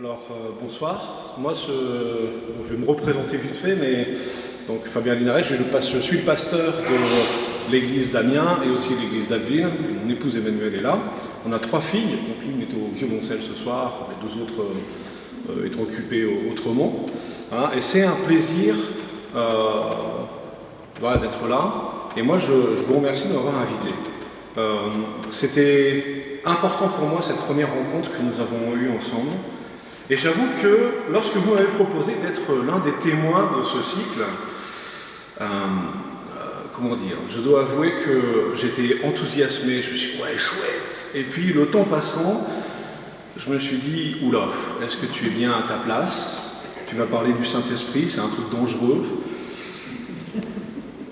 Bonsoir. Je vais me représenter vite fait, mais donc Fabien Linares, je suis le pasteur de l'église d'Amiens et aussi l'église d'Abbeville. Mon épouse Emmanuelle est là. On a 3 filles, donc l'une est au violoncelle ce soir, les 2 autres étant occupées autrement. Et c'est un plaisir d'être là. Et moi, je vous remercie de m'avoir invité. C'était important pour moi cette première rencontre que nous avons eue ensemble. Et j'avoue que lorsque vous m'avez proposé d'être l'un des témoins de ce cycle, je dois avouer que j'étais enthousiasmé, je me suis dit, ouais, chouette. Et puis le temps passant, je me suis dit, oula, est-ce que tu es bien à ta place? Tu vas parler du Saint-Esprit, c'est un truc dangereux.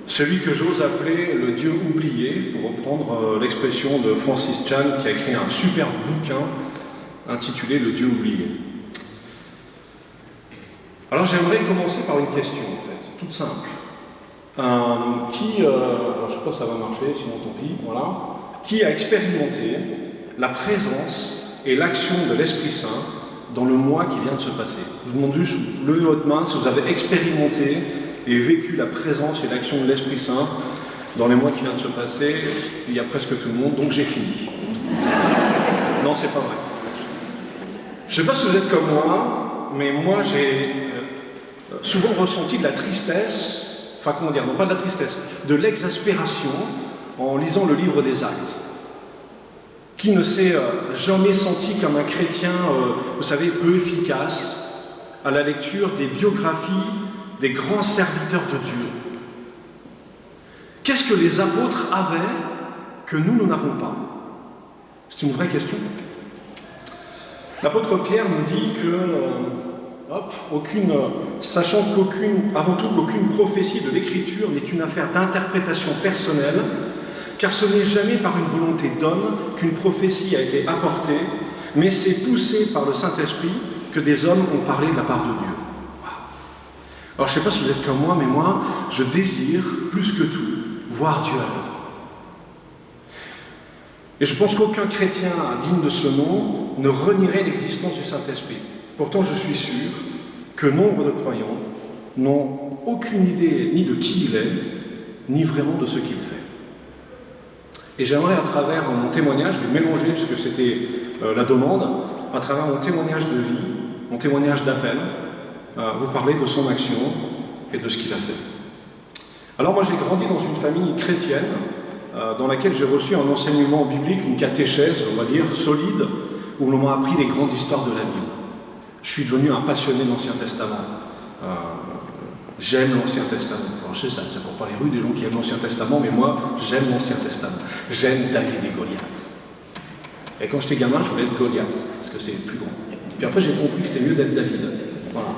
Celui que j'ose appeler le Dieu oublié, pour reprendre l'expression de Francis Chan, qui a écrit un super bouquin intitulé Le Dieu oublié. Alors j'aimerais commencer par une question, en fait, toute simple. Alors, je ne sais pas si ça va marcher, sinon tant pis, voilà. Qui a expérimenté la présence et l'action de l'Esprit Saint dans le mois qui vient de se passer? Je vous demande juste, levez votre main si vous avez expérimenté et vécu la présence et l'action de l'Esprit Saint dans les mois qui viennent de se passer. Il y a presque tout le monde, donc j'ai fini. Non, c'est pas vrai. Je ne sais pas si vous êtes comme moi, mais moi j'ai souvent ressenti de la tristesse, non pas de la tristesse, de l'exaspération en lisant le livre des Actes. Qui ne s'est jamais senti comme un chrétien, vous savez, peu efficace à la lecture des biographies des grands serviteurs de Dieu? Qu'est-ce que les apôtres avaient que nous n'avons pas? C'est une vraie question. L'apôtre Pierre nous dit que, sachant avant tout qu'aucune prophétie de l'Écriture n'est une affaire d'interprétation personnelle, car ce n'est jamais par une volonté d'homme qu'une prophétie a été apportée, mais c'est poussé par le Saint-Esprit que des hommes ont parlé de la part de Dieu. Alors je ne sais pas si vous êtes comme moi, mais moi, je désire, plus que tout, voir Dieu à l'œuvre. Et je pense qu'aucun chrétien digne de ce nom ne renierait l'existence du Saint-Esprit. Pourtant, je suis sûr que nombre de croyants n'ont aucune idée ni de qui il est, ni vraiment de ce qu'il fait. Et j'aimerais, à travers mon témoignage, je vais mélanger, puisque c'était la demande, à travers mon témoignage de vie, mon témoignage d'appel, vous parler de son action et de ce qu'il a fait. Alors moi, j'ai grandi dans une famille chrétienne, dans laquelle j'ai reçu un enseignement biblique, une catéchèse, on va dire, solide, où l'on m'a appris les grandes histoires de la Bible. Je suis devenu un passionné de l'Ancien Testament. J'aime l'Ancien Testament. Alors je sais, ça ne court pas les rues des gens qui aiment l'Ancien Testament, mais moi, j'aime l'Ancien Testament. J'aime David et Goliath. Et quand j'étais gamin, je voulais être Goliath, parce que c'est le plus grand. Puis après, j'ai compris que c'était mieux d'être David. Voilà.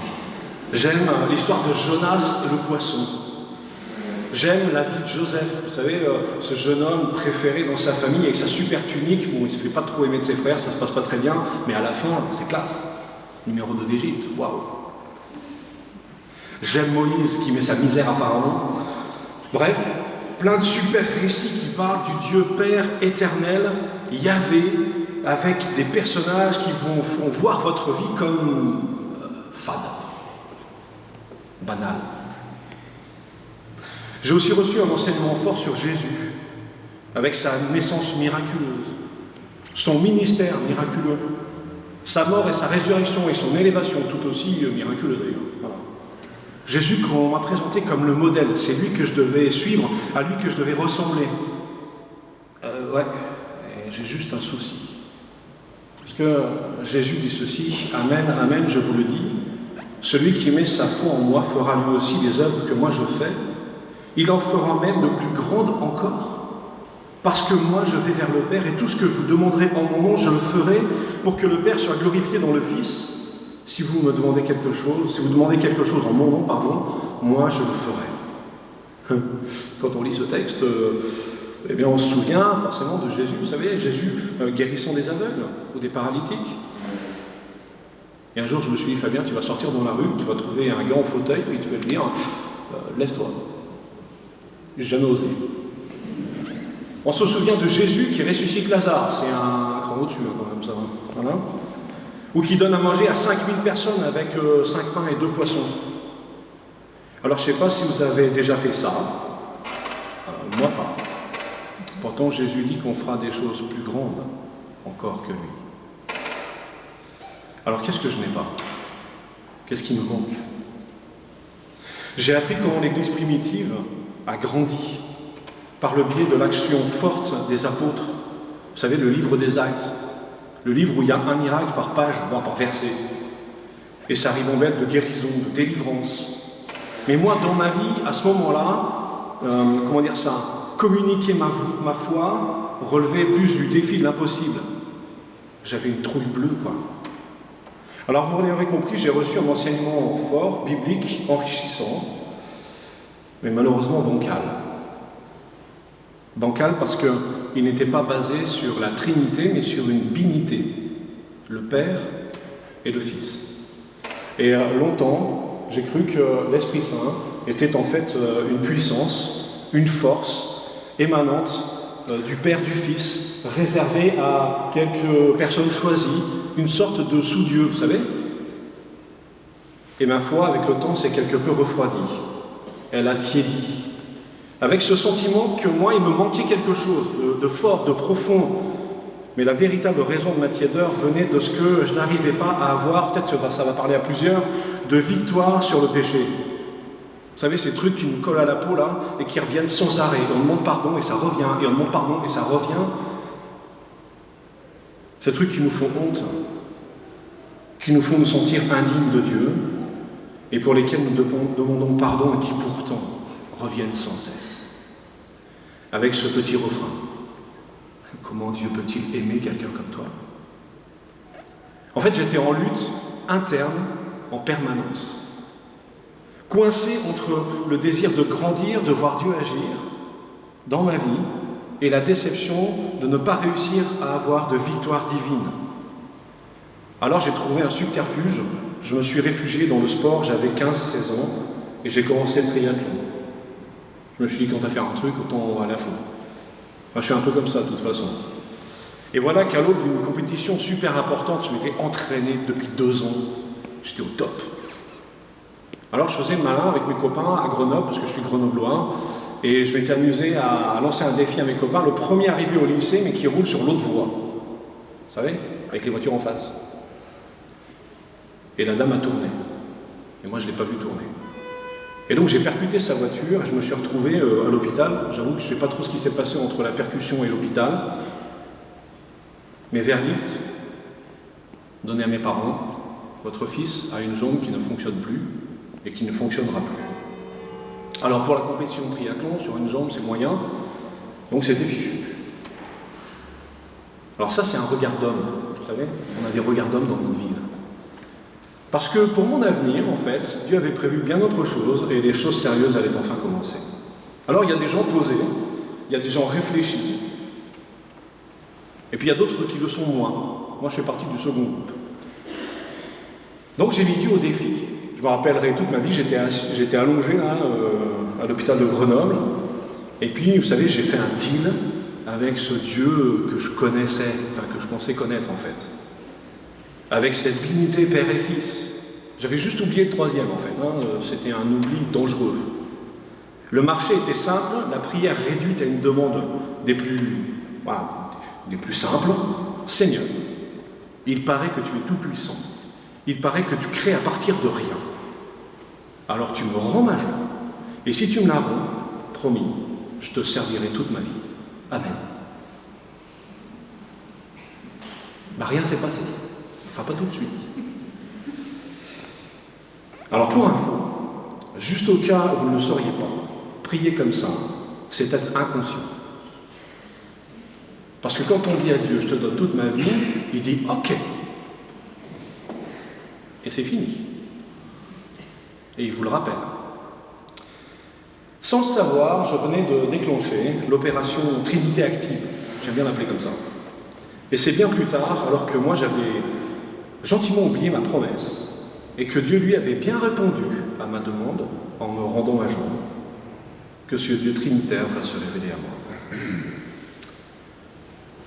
J'aime l'histoire de Jonas et le poisson. J'aime la vie de Joseph. Vous savez, ce jeune homme préféré dans sa famille avec sa super tunique. Bon, il ne se fait pas trop aimer de ses frères, ça ne se passe pas très bien, mais à la fin, c'est classe. Numéro 2 d'Égypte, waouh. J'aime Moïse qui met sa misère à Pharaon. Bref, plein de super récits qui parlent du Dieu Père éternel, Yahvé, avec des personnages qui font voir votre vie comme fade, banal. J'ai aussi reçu un enseignement fort sur Jésus, avec sa naissance miraculeuse, son ministère miraculeux, sa mort et sa résurrection et son élévation tout aussi miraculeux d'ailleurs. Voilà. Jésus qu'on m'a présenté comme le modèle, c'est lui que je devais suivre, à lui que je devais ressembler. J'ai juste un souci. Parce que Jésus dit ceci, Amen, Amen, je vous le dis, celui qui met sa foi en moi fera lui aussi les œuvres que moi je fais, il en fera même de plus grandes encore, parce que moi je vais vers le Père et tout ce que vous demanderez en mon nom, je le ferai pour que le Père soit glorifié dans le Fils. Si vous me demandez quelque chose, si vous demandez quelque chose en mon nom, moi je le ferai. Quand on lit ce texte, on se souvient forcément de Jésus, vous savez, Jésus guérissant des aveugles ou des paralytiques. Et un jour je me suis dit, Fabien, tu vas sortir dans la rue, tu vas trouver un gars en fauteuil, puis tu vas lui dire, lève-toi. J'ai jamais osé. On se souvient de Jésus qui ressuscite Lazare, c'est un cran au-dessus quand même ça. Voilà. ou qui donne à manger à 5000 personnes avec 5 pains et 2 poissons. Alors je ne sais pas si vous avez déjà fait ça, moi pas. Pourtant Jésus dit qu'on fera des choses plus grandes encore que lui. Alors qu'est-ce que je n'ai pas? Qu'est-ce qui me manque? J'ai appris comment l'Église primitive a grandi par le biais de l'action forte des apôtres. Vous savez, le livre des Actes, le livre où il y a un miracle par page, voire par verset. Et ça ribambelle de guérison, de délivrance. Mais moi, dans ma vie, à ce moment-là, communiquer ma foi relevait plus du défi de l'impossible. J'avais une trouille bleue, quoi. Alors vous l'aurez compris, j'ai reçu un enseignement fort, biblique, enrichissant, mais malheureusement bancal. Bancal parce qu'il n'était pas basé sur la Trinité, mais sur une binité, le Père et le Fils. Et longtemps, j'ai cru que l'Esprit Saint était en fait une puissance, une force émanante du Père, du Fils, réservée à quelques personnes choisies, une sorte de sous-dieu, vous savez. Et ma foi, avec le temps, s'est quelque peu refroidie. Elle a tiédi. Avec ce sentiment que moi, il me manquait quelque chose de fort, de profond. Mais la véritable raison de ma tiédeur venait de ce que je n'arrivais pas à avoir, peut-être que ça va parler à plusieurs, de victoire sur le péché. Vous savez, ces trucs qui nous collent à la peau, là, et qui reviennent sans arrêt. Et on demande pardon, et ça revient, et on demande pardon, et ça revient. Ces trucs qui nous font honte, qui nous font nous sentir indignes de Dieu, et pour lesquels nous demandons pardon, et qui pourtant reviennent sans cesse. Avec ce petit refrain. Comment Dieu peut-il aimer quelqu'un comme toi? En fait, j'étais en lutte interne en permanence. Coincé entre le désir de grandir, de voir Dieu agir dans ma vie, et la déception de ne pas réussir à avoir de victoire divine. Alors j'ai trouvé un subterfuge, je me suis réfugié dans le sport, j'avais 15-16 ans, et j'ai commencé le triathlon. Je me suis dit, quand t'as fait un truc, autant aller à fond. Enfin, je suis un peu comme ça, de toute façon. Et voilà qu'à l'aube d'une compétition super importante, je m'étais entraîné depuis 2 ans, j'étais au top. Alors je faisais le malin avec mes copains à Grenoble, parce que je suis grenoblois, et je m'étais amusé à lancer un défi à mes copains, le premier arrivé au lycée, mais qui roule sur l'autre voie. Vous savez, avec les voitures en face. Et la dame a tourné. Et moi, je ne l'ai pas vu tourner. Et donc, j'ai percuté sa voiture, et je me suis retrouvé à l'hôpital. J'avoue que je ne sais pas trop ce qui s'est passé entre la percussion et l'hôpital. Mais verdict, donné à mes parents, votre fils a une jambe qui ne fonctionne plus, et qui ne fonctionnera plus. Alors pour la compétition de triathlon, sur une jambe c'est moyen, donc c'était fichu. Alors ça c'est un regard d'homme, vous savez, on a des regards d'homme dans notre vie. Parce que pour mon avenir, en fait, Dieu avait prévu bien autre chose, et les choses sérieuses allaient enfin commencer. Alors il y a des gens posés, il y a des gens réfléchis, et puis il y a d'autres qui le sont moins. Moi je fais partie du second groupe. Donc j'ai mis Dieu au défi. Je me rappellerai toute ma vie, j'étais allongé là, à l'hôpital de Grenoble, et puis, vous savez, j'ai fait un deal avec ce Dieu que je connaissais, enfin que je pensais connaître en fait, avec cette dignité Père et Fils. J'avais juste oublié le troisième en fait, c'était un oubli dangereux. Le marché était simple, la prière réduite à une demande des plus simples. Seigneur, il paraît que tu es tout puissant, il paraît que tu crées à partir de rien. Alors tu me rends ma joie, et si tu me la rends, promis, je te servirai toute ma vie. Amen. Rien ne s'est passé. Enfin, pas tout de suite. Alors pour info, juste au cas où vous ne le sauriez pas, prier comme ça, c'est être inconscient. Parce que quand on dit à Dieu, je te donne toute ma vie, il dit ok. Et c'est fini. Et il vous le rappelle. Sans le savoir, je venais de déclencher l'opération Trinité active. J'aime bien l'appeler comme ça. Et c'est bien plus tard, alors que moi j'avais gentiment oublié ma promesse, et que Dieu lui avait bien répondu à ma demande en me rendant ma jambe, que ce Dieu trinitaire va se révéler à moi.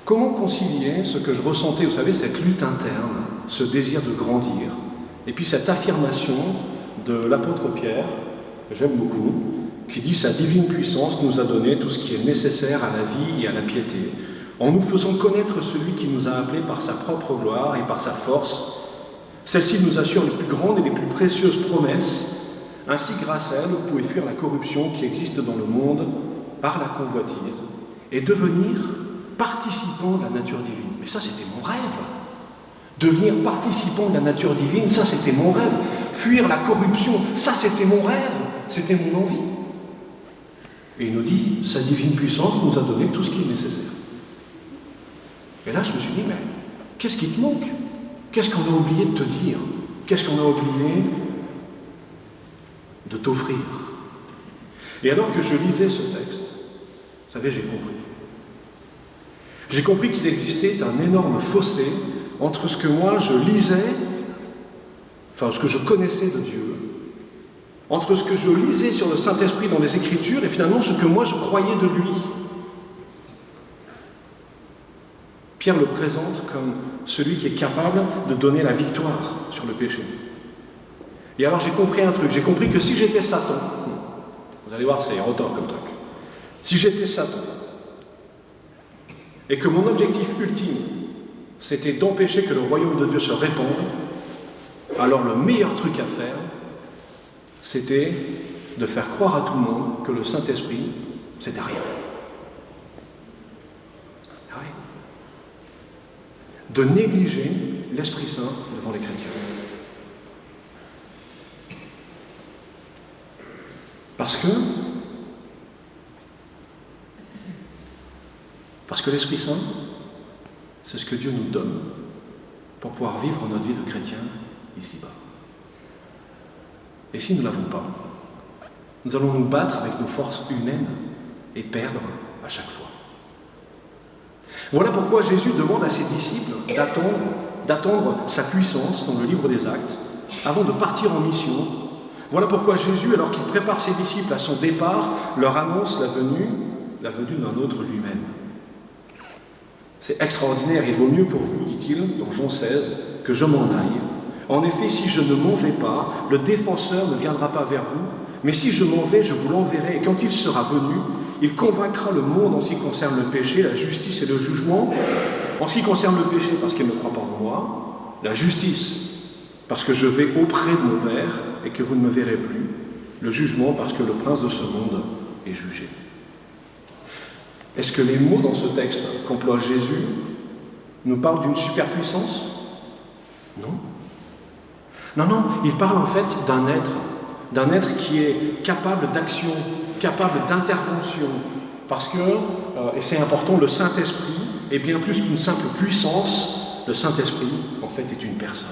Comment concilier ce que je ressentais, vous savez, cette lutte interne ce désir de grandir, et puis cette affirmation de l'apôtre Pierre, que j'aime beaucoup, qui dit « Sa divine puissance nous a donné tout ce qui est nécessaire à la vie et à la piété, en nous faisant connaître celui qui nous a appelés par sa propre gloire et par sa force. Celle-ci nous assure les plus grandes et les plus précieuses promesses. Ainsi, grâce à elle, vous pouvez fuir la corruption qui existe dans le monde par la convoitise et devenir participant de la nature divine. » Mais ça, c'était mon rêve. Devenir participant de la nature divine, ça, c'était mon rêve. Fuir la corruption, ça, c'était mon rêve. C'était mon envie. Et il nous dit, sa divine puissance nous a donné tout ce qui est nécessaire. Et là, je me suis dit, mais qu'est-ce qui te manque? Qu'est-ce qu'on a oublié de te dire? Qu'est-ce qu'on a oublié de t'offrir? Et alors que je lisais ce texte, vous savez, j'ai compris. J'ai compris qu'il existait un énorme fossé entre ce que moi je lisais, enfin ce que je connaissais de Dieu, entre ce que je lisais sur le Saint-Esprit dans les Écritures et finalement ce que moi je croyais de lui. Pierre le présente comme celui qui est capable de donner la victoire sur le péché. Et alors j'ai compris un truc, j'ai compris que si j'étais Satan, vous allez voir, c'est retors comme truc, si j'étais Satan, et que mon objectif ultime, c'était d'empêcher que le royaume de Dieu se répande, alors le meilleur truc à faire, c'était de faire croire à tout le monde que le Saint-Esprit, c'était rien. Rien. De négliger l'Esprit Saint devant les chrétiens. Parce que l'Esprit Saint, c'est ce que Dieu nous donne pour pouvoir vivre notre vie de chrétien ici-bas. Et si nous ne l'avons pas, nous allons nous battre avec nos forces humaines et perdre à chaque fois. Voilà pourquoi Jésus demande à ses disciples d'attendre sa puissance dans le livre des Actes avant de partir en mission. Voilà pourquoi Jésus, alors qu'il prépare ses disciples à son départ, leur annonce la venue d'un autre lui-même. C'est extraordinaire, il vaut mieux pour vous, dit-il, dans Jean 16, que je m'en aille. En effet, si je ne m'en vais pas, le défenseur ne viendra pas vers vous, mais si je m'en vais, je vous l'enverrai, et quand il sera venu, il convaincra le monde en ce qui concerne le péché, la justice et le jugement. En ce qui concerne le péché, parce qu'il ne croit pas en moi, la justice, parce que je vais auprès de mon Père et que vous ne me verrez plus, le jugement, parce que le prince de ce monde est jugé. Est-ce que les mots dans ce texte qu'emploie Jésus nous parlent d'une superpuissance? Non. Non, il parle en fait d'un être qui est capable d'action, capable d'intervention, parce que, et c'est important, le Saint-Esprit est bien plus qu'une simple puissance. Le Saint-Esprit, en fait, est une personne.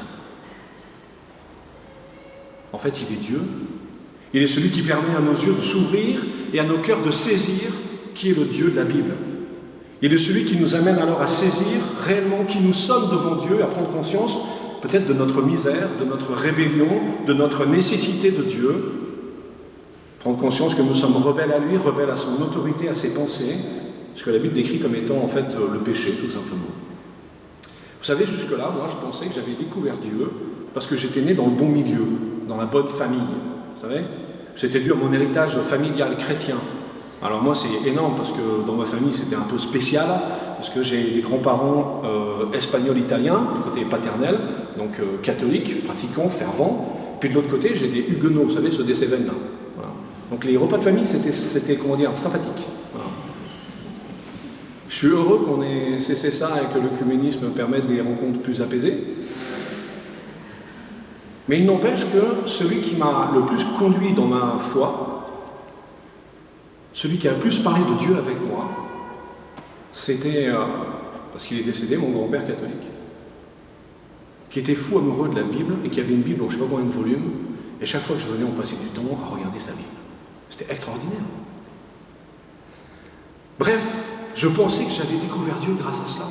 En fait, il est Dieu. Il est celui qui permet à nos yeux de s'ouvrir et à nos cœurs de saisir qui est le Dieu de la Bible. Il est celui qui nous amène alors à saisir réellement qui nous sommes devant Dieu, à prendre conscience peut-être de notre misère, de notre rébellion, de notre nécessité de Dieu, prendre conscience que nous sommes rebelles à lui, rebelles à son autorité, à ses pensées, ce que la Bible décrit comme étant en fait le péché, tout simplement. Vous savez, jusque-là, moi je pensais que j'avais découvert Dieu parce que j'étais né dans le bon milieu, dans la bonne famille, vous savez. C'était dû à mon héritage familial chrétien. Alors moi c'est énorme parce que dans ma famille c'était un peu spécial, parce que j'ai des grands-parents espagnols-italiens, du côté paternel, donc catholiques, pratiquants, fervents, puis de l'autre côté j'ai des huguenots, vous savez, ceux des Cévennes là. Voilà. Donc les repas de famille c'était comment dire, sympathique. Voilà. Je suis heureux qu'on ait cessé ça et que le communisme permette des rencontres plus apaisées. Mais il n'empêche que celui qui m'a le plus conduit dans ma foi, celui qui a le plus parlé de Dieu avec moi, c'était, parce qu'il est décédé, mon grand-père catholique, qui était fou amoureux de la Bible et qui avait une Bible, donc je ne sais pas combien de volumes, et chaque fois que je venais, on passait du temps à regarder sa Bible. C'était extraordinaire. Bref, je pensais que j'avais découvert Dieu grâce à cela.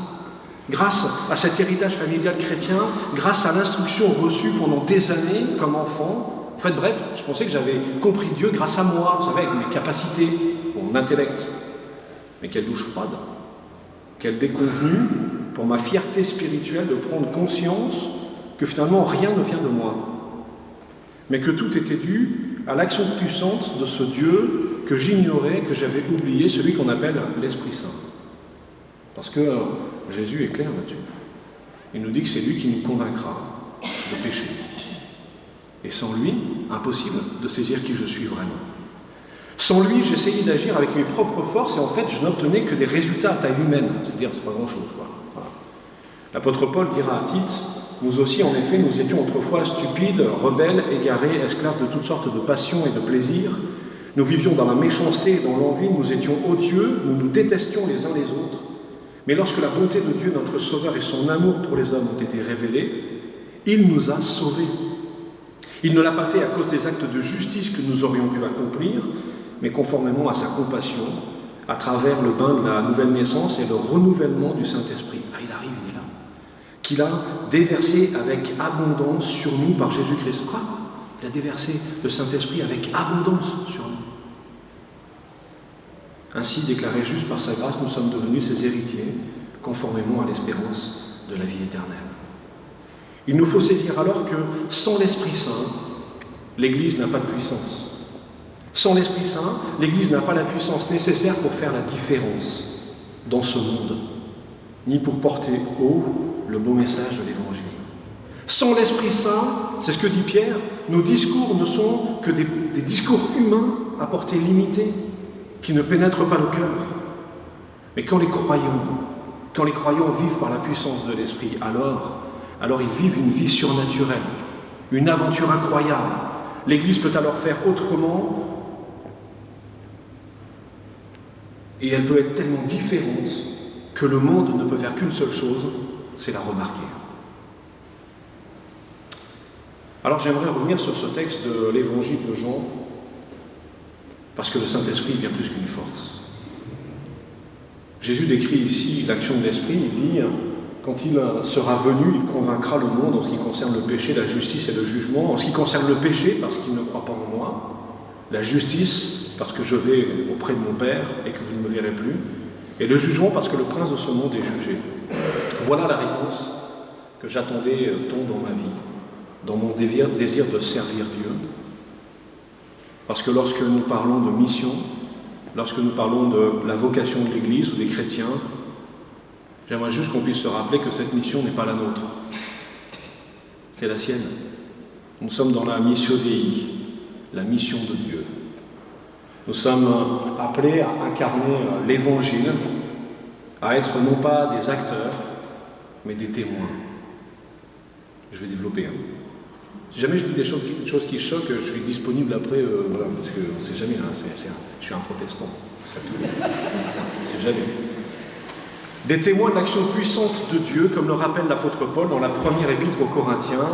Grâce à cet héritage familial chrétien, grâce à l'instruction reçue pendant des années comme enfant. En fait, bref, je pensais que j'avais compris Dieu grâce à moi, vous savez, avec mes capacités, mon intellect. Mais quelle douche froide, quelle déconvenue pour ma fierté spirituelle de prendre conscience que finalement rien ne vient de moi, mais que tout était dû à l'action puissante de ce Dieu que j'ignorais, que j'avais oublié, celui qu'on appelle l'Esprit Saint. Parce que Jésus est clair là-dessus. Il nous dit que c'est lui qui nous convaincra de péché. Et sans lui, impossible de saisir qui je suis vraiment. Sans lui, j'essayais d'agir avec mes propres forces et en fait, je n'obtenais que des résultats à taille humaine. C'est-à-dire, c'est pas grand-chose, quoi. Voilà. L'apôtre Paul dira à Tite, nous aussi, en effet, nous étions autrefois stupides, rebelles, égarés, esclaves de toutes sortes de passions et de plaisirs. Nous vivions dans la méchanceté et dans l'envie, nous étions odieux, nous nous détestions les uns les autres. Mais lorsque la bonté de Dieu, notre Sauveur, et son amour pour les hommes ont été révélés, il nous a sauvés. Il ne l'a pas fait à cause des actes de justice que nous aurions pu accomplir, mais conformément à sa compassion, à travers le bain de la nouvelle naissance et le renouvellement du Saint-Esprit. Ah, il arrive, il est là. Qu'il a déversé avec abondance sur nous par Jésus-Christ. Quoi ? Il a déversé le Saint-Esprit avec abondance sur nous. Ainsi, déclarés justes par sa grâce, nous sommes devenus ses héritiers, conformément à l'espérance de la vie éternelle. Il nous faut saisir alors que sans l'Esprit Saint, l'Église n'a pas de puissance. Sans l'Esprit Saint, l'Église n'a pas la puissance nécessaire pour faire la différence dans ce monde, ni pour porter haut le beau message de l'Évangile. Sans l'Esprit Saint, c'est ce que dit Pierre, nos discours ne sont que des discours humains à portée limitée, qui ne pénètrent pas le cœur. Mais quand les croyants vivent par la puissance de l'Esprit, alors ils vivent une vie surnaturelle, une aventure incroyable. L'Église peut alors faire autrement et elle peut être tellement différente que le monde ne peut faire qu'une seule chose, c'est la remarquer. Alors j'aimerais revenir sur ce texte de l'Évangile de Jean, parce que le Saint-Esprit est bien plus qu'une force. Jésus décrit ici l'action de l'Esprit, il dit « Quand il sera venu, il convaincra le monde en ce qui concerne le péché, la justice et le jugement. En ce qui concerne le péché, parce qu'il ne croit pas en moi. La justice, parce que je vais auprès de mon Père et que vous ne me verrez plus. Et le jugement, parce que le prince de ce monde est jugé. » Voilà la réponse que j'attendais tant dans ma vie, dans mon désir de servir Dieu. Parce que lorsque nous parlons de mission, lorsque nous parlons de la vocation de l'Église ou des chrétiens, j'aimerais juste qu'on puisse se rappeler que cette mission n'est pas la nôtre. C'est la sienne. Nous sommes dans la Missio Dei, la mission de Dieu. Nous sommes appelés à incarner l'Évangile, à être non pas des acteurs, mais des témoins. Je vais développer. Si jamais je dis des choses qui choquent, je suis disponible après, voilà, parce qu'on ne sait jamais, je suis un protestant. On ne sait jamais. Des témoins de l'action puissante de Dieu, comme le rappelle l'apôtre Paul dans la première épître aux Corinthiens,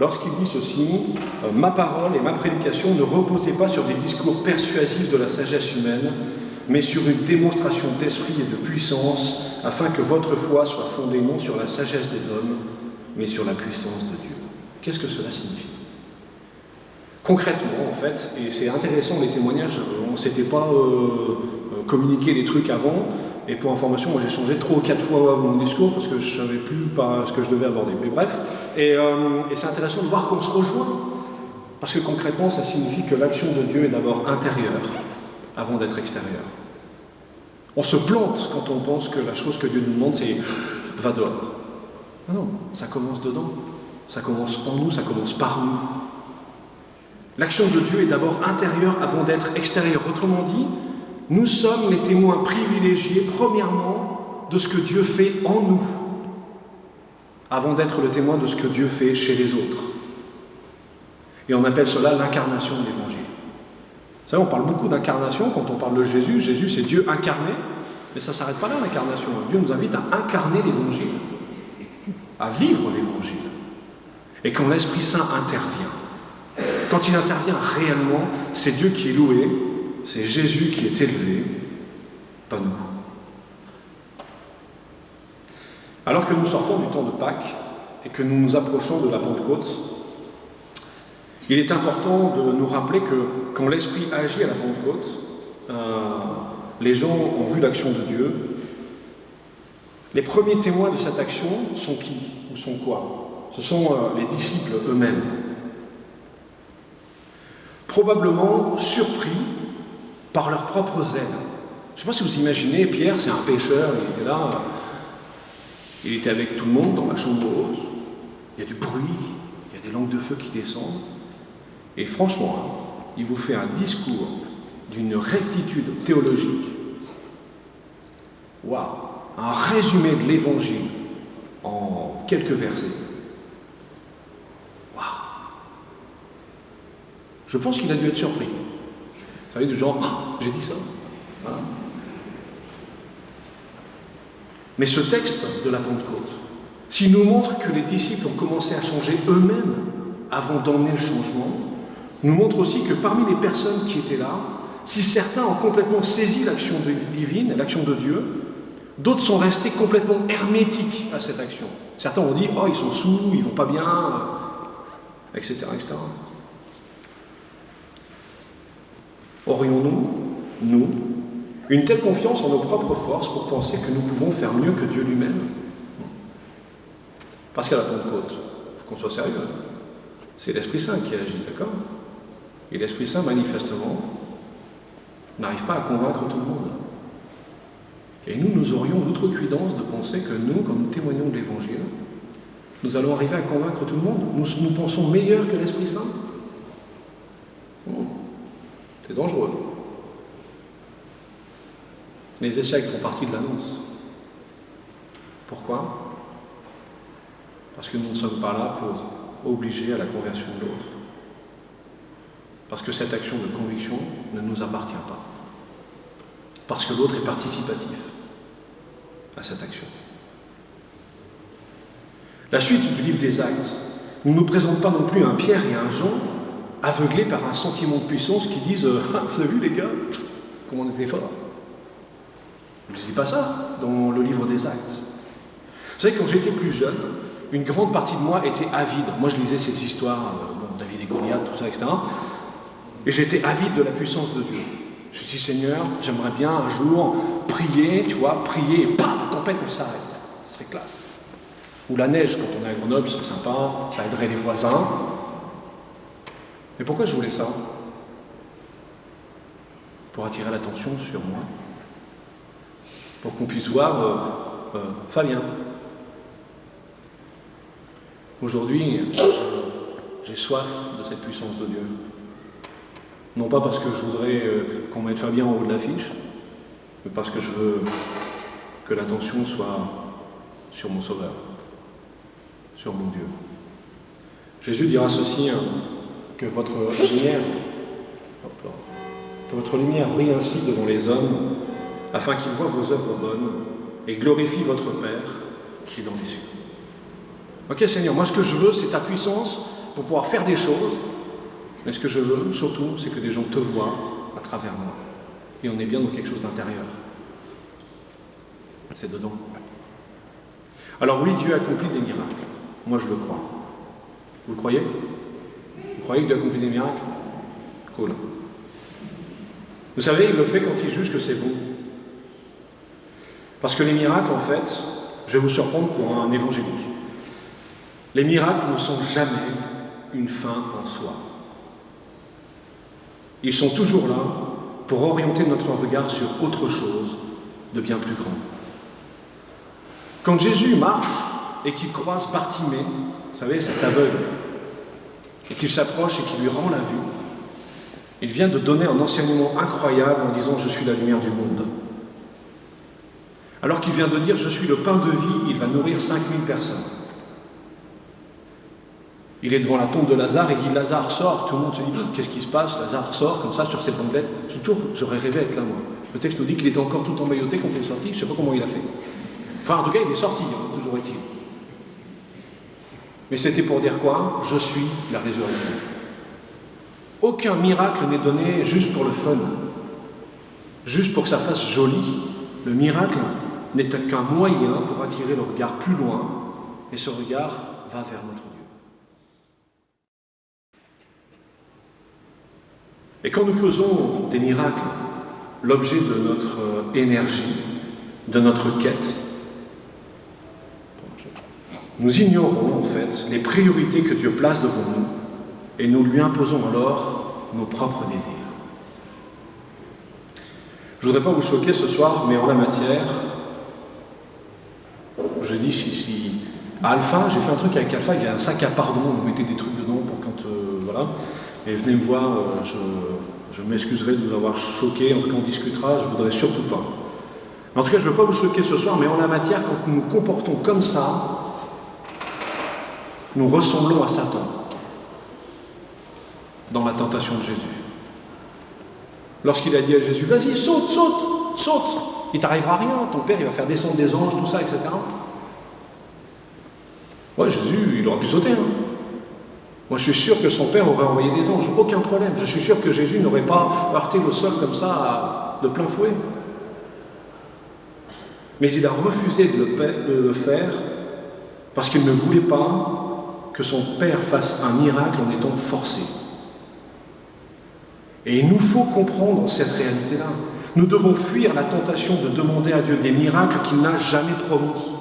lorsqu'il dit ceci, « Ma parole et ma prédication ne reposaient pas sur des discours persuasifs de la sagesse humaine, mais sur une démonstration d'esprit et de puissance, afin que votre foi soit fondée non sur la sagesse des hommes, mais sur la puissance de Dieu. » Qu'est-ce que cela signifie ? Concrètement, en fait, et c'est intéressant les témoignages, on ne s'était pas communiqué des trucs avant, et pour information, moi j'ai changé 3 ou 4 fois mon discours parce que je ne savais plus pas ce que je devais aborder. Mais bref, et c'est intéressant de voir qu'on se rejoint, parce que concrètement, ça signifie que l'action de Dieu est d'abord intérieure avant d'être extérieure. On se plante quand on pense que la chose que Dieu nous demande, c'est « va dehors ». Non, ça commence dedans. Ça commence en nous, ça commence par nous. L'action de Dieu est d'abord intérieure avant d'être extérieure. Autrement dit, nous sommes les témoins privilégiés, premièrement, de ce que Dieu fait en nous, avant d'être le témoin de ce que Dieu fait chez les autres. Et on appelle cela l'incarnation de l'Évangile. Vous savez, on parle beaucoup d'incarnation quand on parle de Jésus. Jésus, c'est Dieu incarné, mais ça ne s'arrête pas là, l'incarnation. Dieu nous invite à incarner l'Évangile, à vivre l'Évangile. Et quand l'Esprit Saint intervient, quand il intervient réellement, c'est Dieu qui est loué, c'est Jésus qui est élevé, pas nous. Alors que nous sortons du temps de Pâques et que nous nous approchons de la Pentecôte, il est important de nous rappeler que quand l'Esprit agit à la Pentecôte, les gens ont vu l'action de Dieu. Les premiers témoins de cette action sont qui ou sont quoi ? ce sont les disciples eux-mêmes. Probablement surpris par leur propre zèle. Je ne sais pas si vous imaginez, Pierre, c'est un pêcheur, il était là, il était avec tout le monde dans la chambre haute, il y a du bruit, il y a des langues de feu qui descendent, et franchement, il vous fait un discours d'une rectitude théologique. Waouh! Un résumé de l'Évangile en quelques versets. Waouh! Je pense qu'il a dû être surpris. Vous savez, du genre, ah, j'ai dit ça. Voilà. Mais ce texte de la Pentecôte, s'il nous montre que les disciples ont commencé à changer eux-mêmes avant d'emmener le changement, nous montre aussi que parmi les personnes qui étaient là, si certains ont complètement saisi l'action divine, l'action de Dieu, d'autres sont restés complètement hermétiques à cette action. Certains ont dit, oh, ils sont sous, ils vont pas bien, etc., etc. Aurions-nous, nous, une telle confiance en nos propres forces pour penser que nous pouvons faire mieux que Dieu lui-même? Parce qu'à la Pentecôte, il faut qu'on soit sérieux, c'est l'Esprit Saint qui agit, d'accord? Et l'Esprit Saint, manifestement, n'arrive pas à convaincre tout le monde. Et nous aurions l'outrecuidance de penser que nous, quand nous témoignons de l'Évangile, nous allons arriver à convaincre tout le monde. Nous pensons meilleurs que l'Esprit Saint. C'est dangereux. Les échecs font partie de l'annonce. Pourquoi? Parce que nous ne sommes pas là pour obliger à la conversion de l'autre. Parce que cette action de conviction ne nous appartient pas. Parce que l'autre est participatif à cette action. La suite du livre des Actes ne nous présente pas non plus un Pierre et un Jean aveuglés par un sentiment de puissance qui disent « Ah, vous avez vu les gars, comment on était forts ?» Vous ne lisez pas ça dans le livre des Actes. Vous savez, quand j'étais plus jeune, une grande partie de moi était avide. Moi, je lisais ces histoires, David et Goliath, tout ça, etc. Et j'étais avide de la puissance de Dieu. Je me suis dit, Seigneur, j'aimerais bien un jour prier, tu vois, prier, et paf, la tempête, elle s'arrête. Ce serait classe. Ou la neige, quand on est à Grenoble, c'est sympa, ça aiderait les voisins. Mais pourquoi je voulais ça? Pour attirer l'attention sur moi. Pour qu'on puisse voir Fabien. Aujourd'hui, j'ai soif de cette puissance de Dieu. Non pas parce que je voudrais qu'on mette Fabien en haut de l'affiche, mais parce que je veux que l'attention soit sur mon Sauveur, sur mon Dieu. Jésus dira ceci, que votre lumière brille ainsi devant les hommes, afin qu'ils voient vos œuvres bonnes et glorifient votre Père qui est dans les cieux. Ok Seigneur, moi ce que je veux, c'est ta puissance pour pouvoir faire des choses, mais ce que je veux, surtout, c'est que des gens te voient à travers moi. Et on est bien dans quelque chose d'intérieur. C'est dedans. Alors oui, Dieu accomplit des miracles. Moi, je le crois. Vous le croyez? Vous croyez que Dieu accomplit des miracles? Cool. Vous savez, il le fait quand il juge que c'est bon. Parce que les miracles, en fait, je vais vous surprendre pour un évangélique. Les miracles ne sont jamais une fin en soi. Ils sont toujours là pour orienter notre regard sur autre chose de bien plus grand. Quand Jésus marche et qu'il croise Bartimée, vous savez, cet aveugle, et qu'il s'approche et qu'il lui rend la vue, il vient de donner un enseignement incroyable en disant « Je suis la lumière du monde ». Alors qu'il vient de dire « Je suis le pain de vie », il va nourrir 5000 personnes. Il est devant la tombe de Lazare et dit « Lazare sort ». Tout le monde se dit « Qu'est-ce qui se passe ?» Lazare sort comme ça sur cette bandelette. J'aurais rêvé être là, moi. Le texte nous dit qu'il était encore tout emmailloté quand il est sorti. Je ne sais pas comment il a fait. Enfin, en tout cas, il est sorti, toujours est-il. Mais c'était pour dire quoi? Je suis la résurrection. Aucun miracle n'est donné juste pour le fun, juste pour que ça fasse joli. Le miracle n'est qu'un moyen pour attirer le regard plus loin, et ce regard va vers notre Dieu. Et quand nous faisons des miracles, l'objet de notre énergie, de notre quête, nous ignorons en fait les priorités que Dieu place devant nous et nous lui imposons alors nos propres désirs. Je ne voudrais pas vous choquer ce soir, mais en la matière, je dis si à Alpha, j'ai fait un truc avec Alpha, il y a un sac à pardon, vous mettez des trucs dedans pour quand voilà, et venez me voir, je m'excuserai de vous avoir choqué, en tout cas on discutera, je ne voudrais surtout pas. En tout cas, je ne veux pas vous choquer ce soir, mais en la matière, quand nous nous comportons comme ça, nous ressemblons à Satan dans la tentation de Jésus. Lorsqu'il a dit à Jésus, vas-y, saute, saute, saute, il t'arrivera rien, ton père il va faire descendre des anges, tout ça, etc. Ouais, Jésus, il aurait pu sauter. Moi, je suis sûr que son père aurait envoyé des anges, aucun problème. Je suis sûr que Jésus n'aurait pas heurté le sol comme ça, de plein fouet. Mais il a refusé de le faire parce qu'il ne voulait pas que son père fasse un miracle en étant forcé. Et il nous faut comprendre cette réalité-là. Nous devons fuir la tentation de demander à Dieu des miracles qu'il n'a jamais promis.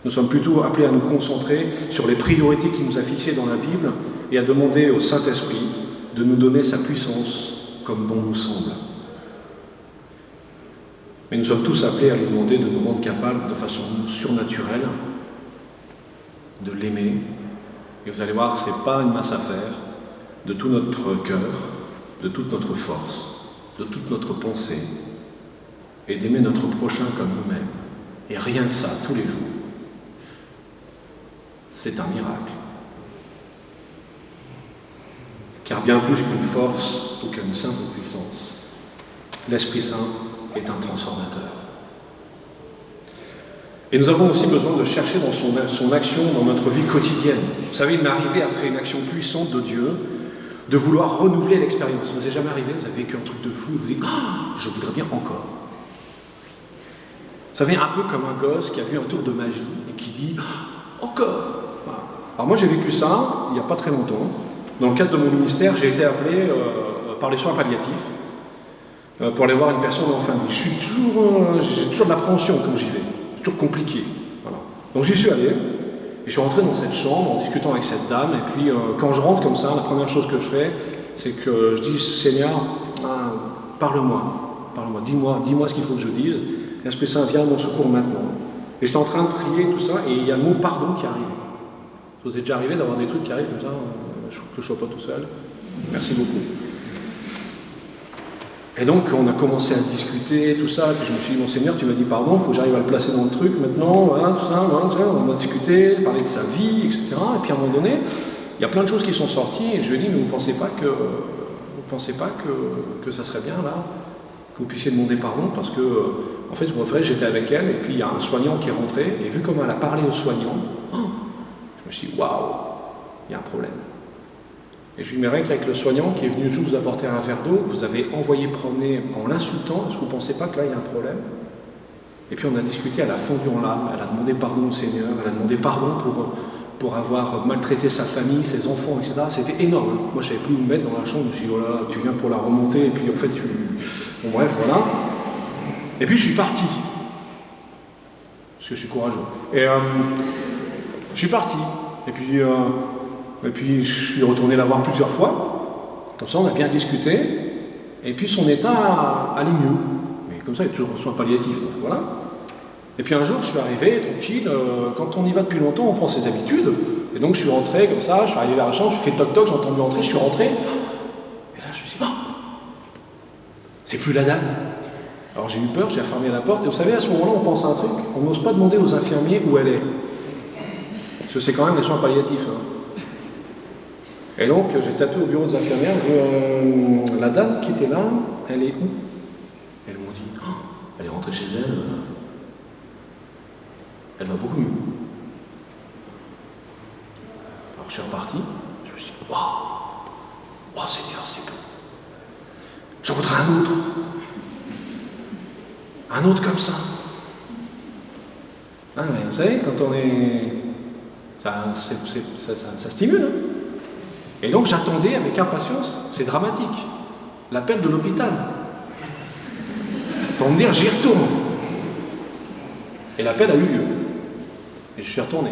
Nous sommes plutôt appelés à nous concentrer sur les priorités qu'il nous a fixées dans la Bible et à demander au Saint-Esprit de nous donner sa puissance comme bon nous semble. Mais nous sommes tous appelés à lui demander de nous rendre capables de façon surnaturelle de l'aimer. Et vous allez voir, ce n'est pas une mince affaire, de tout notre cœur, de toute notre force, de toute notre pensée, et d'aimer notre prochain comme nous-mêmes. Et rien que ça, tous les jours. C'est un miracle. Car bien plus qu'une force ou qu'une simple puissance, l'Esprit Saint est un transformateur. Et nous avons aussi besoin de chercher dans son action dans notre vie quotidienne. Vous savez, il m'est arrivé après une action puissante de Dieu de vouloir renouveler l'expérience. Ça ne vous est jamais arrivé? Vous avez vécu un truc de fou, vous vous dites « je voudrais bien encore ». Vous savez, un peu comme un gosse qui a vu un tour de magie et qui dit « encore ». Voilà. Alors moi j'ai vécu ça il n'y a pas très longtemps. Dans le cadre de mon ministère, j'ai été appelé par les soins palliatifs pour aller voir une personne en fin de vie. J'ai toujours de l'appréhension quand j'y vais. C'est toujours compliqué. Voilà. Donc j'y suis allé, et je suis rentré dans cette chambre en discutant avec cette dame, et puis quand je rentre comme ça, la première chose que je fais, c'est que je dis, Seigneur, parle-moi, dis-moi ce qu'il faut que je dise. L'Esprit Saint vient à mon secours maintenant. Et j'étais en train de prier, tout ça, et il y a le mot pardon qui arrive. Ça vous est déjà arrivé d'avoir des trucs qui arrivent comme ça, que je ne sois pas tout seul? Merci beaucoup. Et donc, on a commencé à discuter, tout ça, et puis je me suis dit, mon Seigneur, tu m'as dit pardon, il faut que j'arrive à le placer dans le truc maintenant, voilà, tout ça, on a discuté, parlé de sa vie, etc. Et puis à un moment donné, il y a plein de choses qui sont sorties, et je lui ai dit, mais vous ne pensez pas que ça serait bien, là, que vous puissiez demander pardon, parce que, en fait, mon frère, j'étais avec elle, et puis il y a un soignant qui est rentré, et vu comment elle a parlé au soignant, je me suis dit, waouh, il y a un problème. Et je lui dis, mais rien qu'avec le soignant qui est venu juste vous apporter un verre d'eau, que vous avez envoyé promener en l'insultant, est-ce que vous ne pensez pas que là, il y a un problème? Et puis on a discuté, elle a fondu en larmes, elle a demandé pardon au Seigneur, elle a demandé pardon pour avoir maltraité sa famille, ses enfants, etc. C'était énorme. Moi, je ne savais plus où me mettre dans la chambre, je me suis dit, oh là, tu viens pour la remonter, et puis en fait, Bon, bref, voilà. Et puis je suis parti. Parce que je suis courageux. Et je suis parti. Et puis je suis retourné la voir plusieurs fois, comme ça on a bien discuté, et puis son état allait mieux. Mais comme ça, il y a toujours un soin palliatif, donc voilà. Et puis un jour, je suis arrivé, tranquille, quand on y va depuis longtemps, on prend ses habitudes, et donc je suis rentré comme ça, je suis arrivé vers la chambre, je fais toc-toc, j'ai entendu entrer, je suis rentré, et là je me suis dit, c'est plus la dame. Alors j'ai eu peur, j'ai fermé la porte, et vous savez, à ce moment-là, on pense à un truc, on n'ose pas demander aux infirmiers où elle est. Parce que c'est quand même les soins palliatifs. Et donc, j'ai tapé au bureau des infirmières, la dame qui était là, elle est où? Elles m'ont dit, elle est rentrée chez elle, elle va beaucoup mieux. Alors je suis reparti, je me suis dit, waouh, Seigneur, c'est beau. J'en voudrais un autre comme ça. Ah, mais vous savez, quand on est... Ça stimule, hein. Et donc j'attendais avec impatience, c'est dramatique, l'appel de l'hôpital, pour me dire j'y retourne. Et l'appel a eu lieu. Et je suis retourné.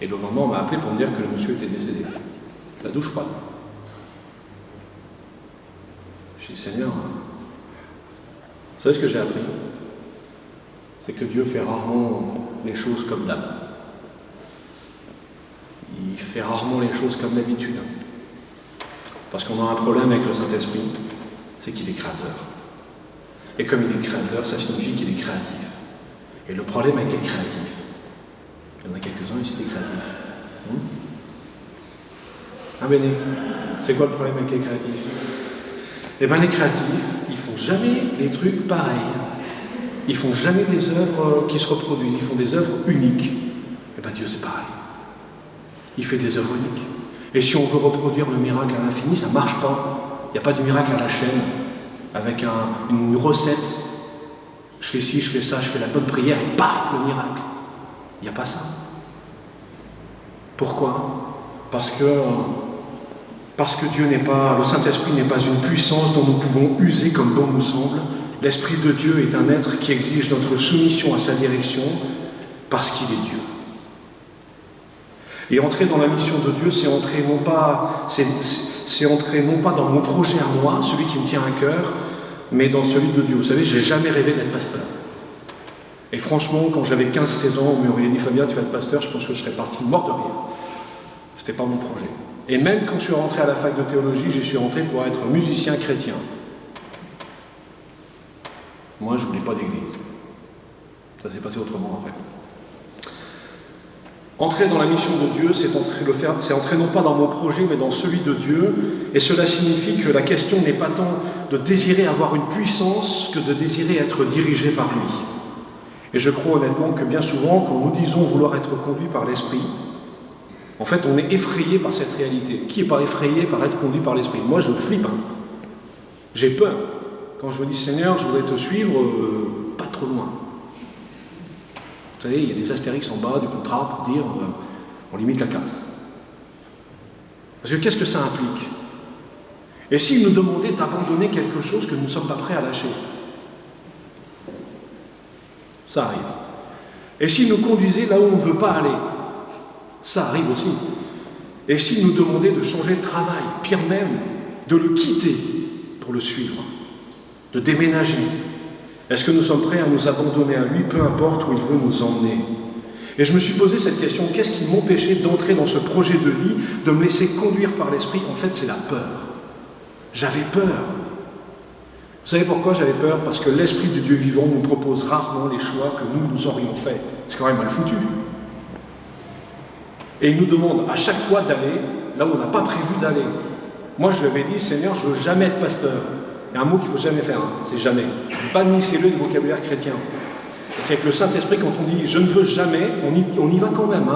Et le lendemain, on m'a appelé pour me dire que le monsieur était décédé. La douche froide. Je dis, Seigneur, vous savez ce que j'ai appris? C'est que Dieu fait rarement les choses comme d'hab. Il fait rarement les choses comme d'habitude. Parce qu'on a un problème avec le Saint-Esprit, c'est qu'il est créateur. Et comme il est créateur, ça signifie qu'il est créatif. Et le problème avec les créatifs, il y en a quelques-uns ici des créatifs. Ah Béné, c'est quoi le problème avec les créatifs? Eh bien les créatifs, ils font jamais des trucs pareils. Ils font jamais des œuvres qui se reproduisent, ils font des œuvres uniques. Eh bien Dieu c'est pareil. Il fait des œuvres uniques. Et si on veut reproduire le miracle à l'infini, ça ne marche pas. Il n'y a pas de miracle à la chaîne, avec une recette. Je fais ci, je fais ça, je fais la bonne prière, et paf, le miracle. Il n'y a pas ça. Pourquoi? Parce que Dieu n'est pas, le Saint-Esprit n'est pas une puissance dont nous pouvons user comme bon nous semble. L'Esprit de Dieu est un être qui exige notre soumission à sa direction, parce qu'il est Dieu. Et entrer dans la mission de Dieu, c'est entrer non pas dans mon projet à moi, celui qui me tient à cœur, mais dans celui de Dieu. Vous savez, je n'ai jamais rêvé d'être pasteur. Et franchement, quand j'avais 15-16 ans, on m'aurait dit, Fabien, tu vas être pasteur, je pense que je serais parti mort de rire. C'était pas mon projet. Et même quand je suis rentré à la fac de théologie, j'y suis rentré pour être musicien chrétien. Moi, je ne voulais pas d'église. Ça s'est passé autrement après. Entrer dans la mission de Dieu, c'est entrer non pas dans mon projet, mais dans celui de Dieu. Et cela signifie que la question n'est pas tant de désirer avoir une puissance que de désirer être dirigé par lui. Et je crois honnêtement que bien souvent, quand nous disons vouloir être conduit par l'Esprit, en fait, on est effrayé par cette réalité. Qui n'est pas effrayé par être conduit par l'Esprit? Moi, je flippe. J'ai peur. Quand je me dis, Seigneur, je voudrais te suivre, pas trop loin. Vous savez, il y a des astérix en bas du contrat pour dire on limite la casse. Parce que qu'est-ce que ça implique? Et s'il nous demandait d'abandonner quelque chose que nous ne sommes pas prêts à lâcher? Ça arrive. Et s'il nous conduisait là où on ne veut pas aller? Ça arrive aussi. Et s'il nous demandait de changer de travail, pire même, de le quitter pour le suivre, de déménager? Est-ce que nous sommes prêts à nous abandonner à lui, peu importe où il veut nous emmener? Et je me suis posé cette question, qu'est-ce qui m'empêchait d'entrer dans ce projet de vie, de me laisser conduire par l'Esprit? En fait, c'est la peur. J'avais peur. Vous savez pourquoi j'avais peur? Parce que l'Esprit du Dieu vivant nous propose rarement les choix que nous aurions faits. C'est quand même mal foutu. Et il nous demande à chaque fois d'aller là où on n'a pas prévu d'aller. Moi, je lui avais dit, Seigneur, je ne veux jamais être pasteur. Il y a un mot qu'il ne faut jamais faire, c'est jamais. Pas ni c'est le vocabulaire chrétien. C'est avec le Saint-Esprit, quand on dit je ne veux jamais, on y va quand même.